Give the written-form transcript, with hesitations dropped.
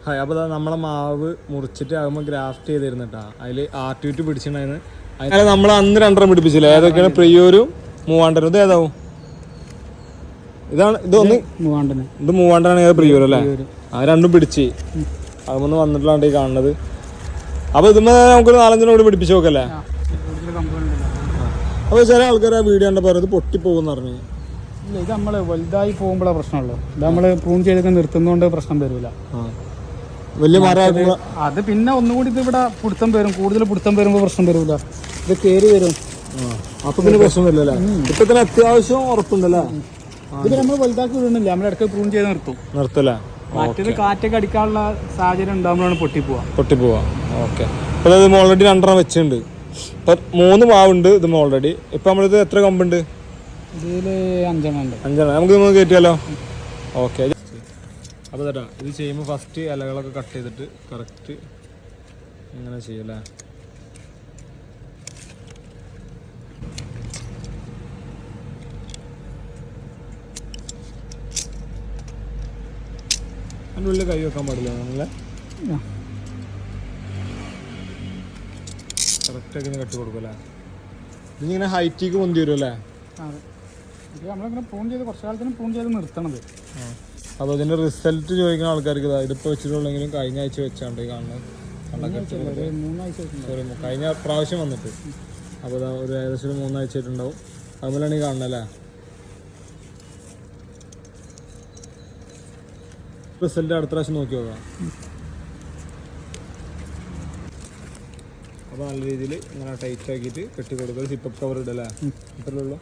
Hi, അപ്പോൾ നമ്മളെ മാവ് മുറിച്ചിട്ട് ആകുമ്പോൾ ഗ്രാഫ്റ്റ് ചെയ്തിരുന്നു കേട്ടോ. അതിൽ ആർട്ടിവിറ്റ് പിടിച്ചിട്ടുണ്ടായിരുന്നു. അതിൽ നമ്മൾ അന്ന് 2 പിടിപ്പിച്ചില്ല. ഏതൊക്കെയാണ്? പ്രിയൂരും മൂവാണ്ടനും. ഇത് ഏതാവും? ഇതാണ്. ഇതൊന്ന് ഇത് മൂവാണ്ടനാണ്, ഏത് പ്രിയൂർ അല്ലേ? ആ രണ്ടും പിടിച്ച് അതൊന്നും വന്നിട്ടില്ലാണ്ട് ഈ കാണുന്നത്. അപ്പോൾ ഇതുമ്പോൾ നമുക്കൊരു 4-5 കൂടി പിടിപ്പിച്ച് നോക്കല്ലേ? അപ്പോൾ ചില ആൾക്കാർ ആ വീഡിയോ കണ്ടപ്പോൾ പറയുന്നത് പൊട്ടിപ്പോകുമെന്ന് പറഞ്ഞു. ഇല്ല, ഇത് നമ്മൾ വലുതായി പോകുമ്പോഴേ പ്രശ്നമുള്ളൂ. ഇത് നമ്മൾ പ്രൂൺ ചെയ്തൊക്കെ നിർത്തുന്നതുകൊണ്ട് പ്രശ്നം വരില്ല. വലിയ മരം അത് പിന്നെ ഒന്നുകൂടി ഇത് ഇവിടെ പിടുത്തം വരും, കൂടുതൽ പിടുത്തം വരുമ്പോൾ പ്രശ്നം വരില്ല. ഇത് കയറി വരും, അപ്പൊ പിന്നെ പ്രശ്നം വരില്ലല്ലേ? ഇപ്പൊ തന്നെ അത്യാവശ്യം ഉറപ്പുണ്ടല്ലേ? ഇത് നമ്മൾ വലുതാക്കി വിടുന്നില്ല, നമ്മൾ ഇടയ്ക്ക് പ്രൂൺ ചെയ്ത് നിർത്തല്ലേ? മറ്റേത് കാറ്റൊക്കെ അടിക്കാനുള്ള സാഹചര്യം ഉണ്ടാകുമ്പോഴാണ് പൊട്ടിപ്പോവാ. ഓക്കെ. അപ്പൊ ഇത് ഓൾറെഡി 2 വെച്ചിട്ടുണ്ട്. ഇപ്പൊ 3 മാവുണ്ട് ഇത് ഓൾറെഡി. ഇപ്പൊ നമ്മളിത് എത്ര കമ്പുണ്ട്? ഇതില് 5 ഉണ്ട്. 5. നമുക്ക് ഇതൊന്ന് കയറ്റിയാലോ? ഓക്കെ. അപ്പോൾ തരാം. ഇത് ചെയ്യുമ്പോൾ ഫസ്റ്റ് ഇലകളൊക്കെ കട്ട് ചെയ്തിട്ട് കറക്റ്റ് ഇങ്ങനെ ചെയ്യല്ലേ? അതിൻ്റെ ഉള്ളിൽ കൈ വെക്കാൻ പാടില്ല നമ്മളെ. കറക്റ്റാക്കി ഇങ്ങനെ കട്ട് കൊടുക്കും അല്ലേ? ഇതിങ്ങനെ ഹൈറ്റിക്ക് പൊന്തി വരും അല്ലേ? നമ്മളിങ്ങനെ പ്രൂൺ ചെയ്ത് കുറച്ച് കാലത്തിന് പ്രൂൺ ചെയ്ത് നിർത്തണത്. അപ്പോൾ ഇതിൻ്റെ റിസൾട്ട് ചോദിക്കുന്ന ആൾക്കാർക്ക് ഇതിപ്പോൾ വെച്ചിട്ടുള്ളെങ്കിലും കഴിഞ്ഞ ആഴ്ച വെച്ചാണ്ട് കാണുന്നത്. കഴിഞ്ഞ പ്രാവശ്യം വന്നിട്ട് അപ്പോൾ ഒരു ഏകദേശം 3 ആഴ്ച ആയിട്ടുണ്ടാവും. അതുപോലെയാണ് ഈ കാണുന്നല്ലേ? റിസൾട്ട് അടുത്ത പ്രാവശ്യം നോക്കി നോക്കാം. അപ്പോൾ നല്ല രീതിയിൽ ഇങ്ങനെ ടൈറ്റ് ആക്കിയിട്ട് കെട്ടി കൊടുക്കുക. സിപ്പപ്പ് കവർ ഇടല്ലേ? ഇത്രയുള്ളൂ.